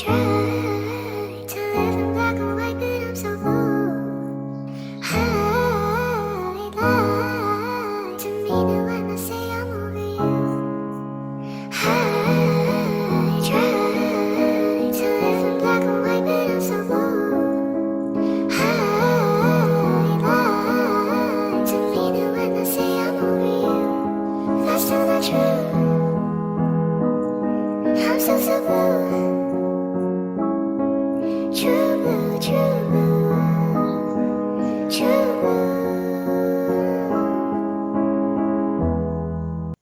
try to live in black and white, but I'm so blue. I lie to me now when I say I'm over you. I try to live in black and white, but I'm so blue. I lie to me now when I say I'm over you. That's still not true. I'm so blue. True blue, true blue, true blue.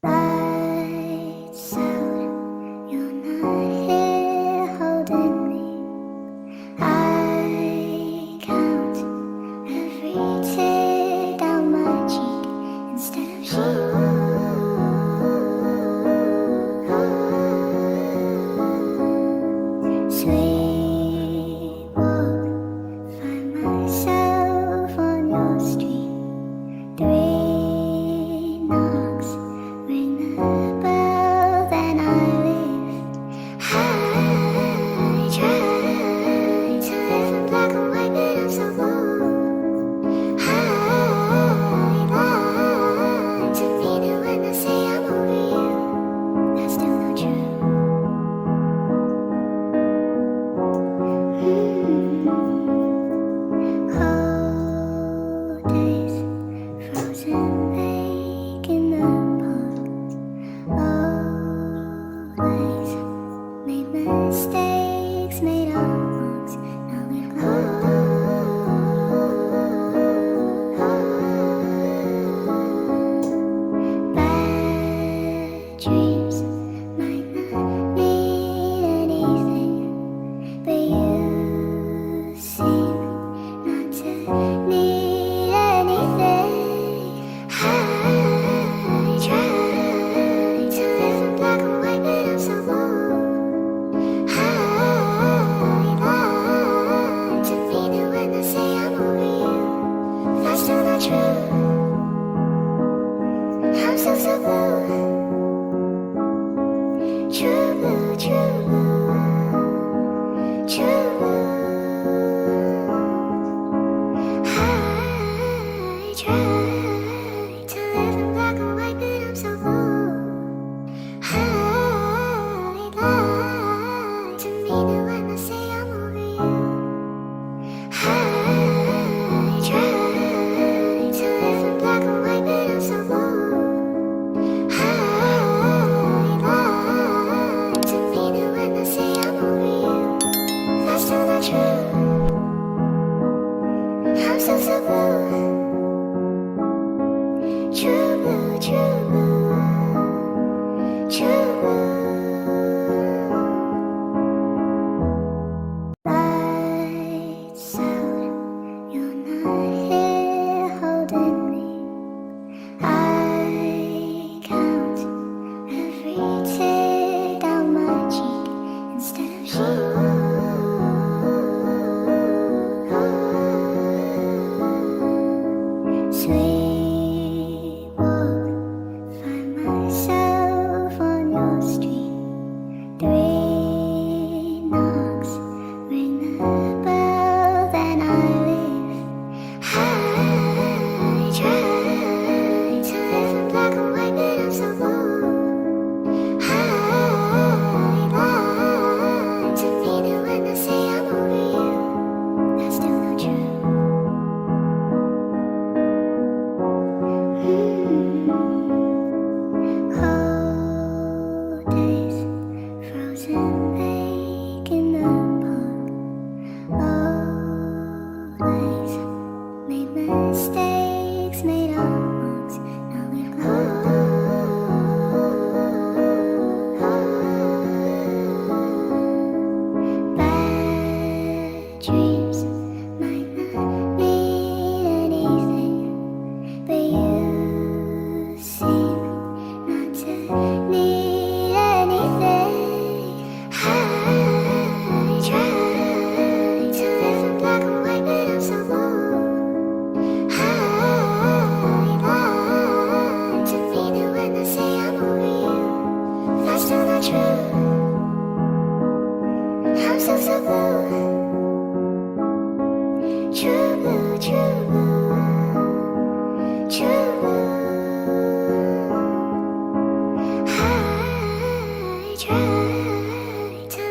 Lights out, you're not here holding me. I count every tear down my cheek instead of you.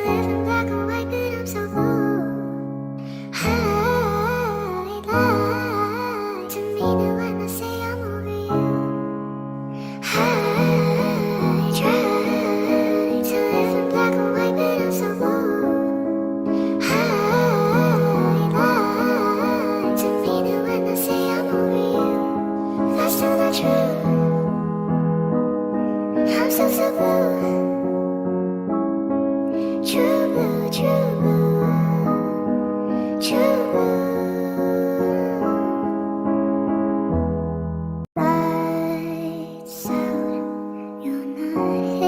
live in black and white, but I'm so full. I lie to me that when I say I'm over you. I try to live in black and white, but I'm so full. I lie to me that when I say I'm over you. That's still not true. I'm so blue. True blue, true blue, true blue. Lights out, you're not here.